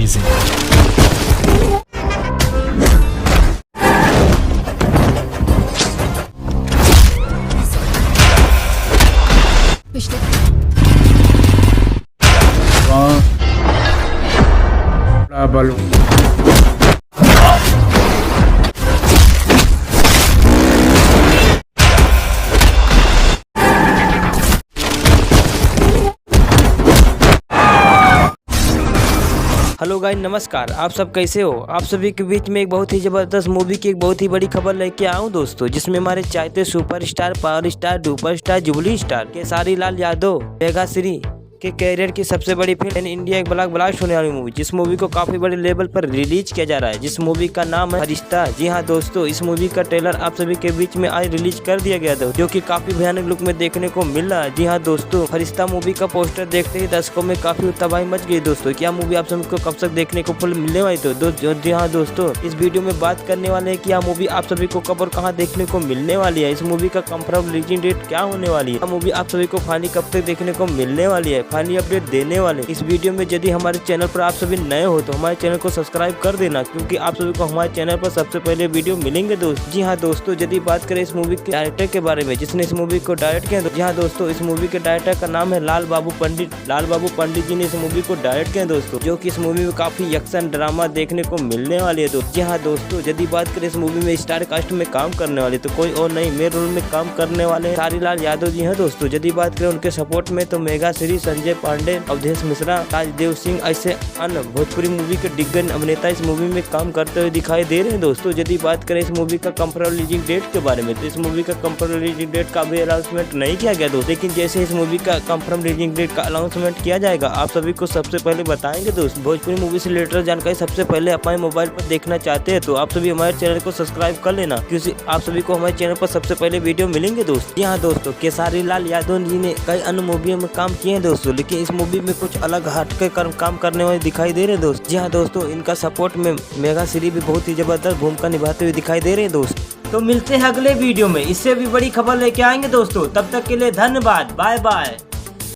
चीजें। balloon. Hello guys, नमस्कार। आप सब कैसे हो? आप सभी के बीच में एक बहुत ही ज़बरदस्त मूवी की एक बहुत ही बड़ी खबर लेके आऊँ दोस्तों, जिसमें हमारे चाहते superstar, power star, duper star, jubilee star Kesari Lal Yadav mega Shri के कैरियर की सबसे बड़ी फिल्म इन इंडिया एक ब्लॉकबस्टर होने वाली मूवी, जिस मूवी को काफी बड़े लेवल पर रिलीज किया जा रहा है, जिस मूवी का नाम है फरिश्ता। जी हाँ दोस्तों, इस मूवी का ट्रेलर आप सभी के बीच में आज रिलीज कर दिया गया था, जो कि काफी भयानक लुक में देखने को मिल रहा है। जी हाँ दोस्तों, फरिश्ता मूवी का पोस्टर देखते ही दर्शकों में काफी तबाही मच गई दोस्तों। क्या मूवी आप सभी को कब तक देखने को फुल मिलने वाली? तो जी हाँ दोस्तों, इस वीडियो में बात करने वाले हैं कि यह मूवी आप सभी को कब और कहाँ देखने को मिलने वाली है, इस मूवी का कंफर्म रिलीजिंग डेट क्या होने वाली है, मूवी आप सभी को फाइनली कब तक देखने को मिलने वाली है, फाइनली अपडेट देने वाले इस वीडियो में। यदि हमारे चैनल पर आप सभी नए हो तो हमारे चैनल को सब्सक्राइब कर देना, क्योंकि आप सभी को हमारे चैनल पर सबसे पहले वीडियो मिलेंगे दोस्त। जी हाँ दोस्तों, यदि बात करें इस मूवी के डायरेक्टर के बारे में, जिसने इस मूवी को डायरेक्ट किया, जी हाँ दोस्तों, इस मूवी के डायरेक्टर का नाम है लाल बाबू पंडित। लाल बाबू पंडित जी ने इस मूवी को डायरेक्ट किया दोस्तों, जो कि इस मूवी में काफी एक्शन ड्रामा देखने को मिलने वाली है दोस्तों। जी हाँ दोस्तों, यदि बात करें इस मूवी में स्टार कास्ट में काम करने वाले तो कोई और नहीं, मेन रोल में काम करने वाले केसारी लाल यादव जी हैं दोस्तों। यदि बात करें उनके सपोर्ट में तो मेगा श्री, संजय पांडे, अवधेश मिश्रा, राजदेव सिंह ऐसे अन्य भोजपुरी मूवी के दिग्गज अभिनेता इस मूवी में काम करते हुए दिखाई दे रहे हैं दोस्तों। यदि बात करें इस मूवी का कंफर्म रिलीजिंग डेट के बारे में, तो इस मूवी का कंफर्म रिलीजिंग डेट का भी अनाउंसमेंट नहीं किया गया दोस्तों, लेकिन जैसे इस मूवी का कंफर्म रिलीजिंग डेट का अनाउंसमेंट किया जाएगा, आप सभी को सबसे पहले बताएंगे दोस्त। भोजपुरी मूवी से रिलेटेड जानकारी सबसे पहले अपने मोबाइल पर देखना चाहते हैं तो आप सभी हमारे चैनल को सब्सक्राइब कर लेना, क्योंकि आप सभी को हमारे चैनल पर सबसे पहले वीडियो मिलेंगे दोस्त। जी हाँ दोस्तों, केसारी लाल यादव जी ने कई अन्य मूवियों में काम किए हैं दोस्तों, लेकिन इस मूवी में कुछ अलग हटके काम करने वाले दिखाई दे रहे हैं दोस्त। जी हाँ दोस्तों, इनका सपोर्ट में मेगा श्री भी बहुत ही जबरदस्त भूमिका निभाते हुए दिखाई दे रहे हैं दोस्त। तो मिलते हैं अगले वीडियो में, इससे भी बड़ी खबर लेके आएंगे दोस्तों। तब तक के लिए धन्यवाद, बाय बाय।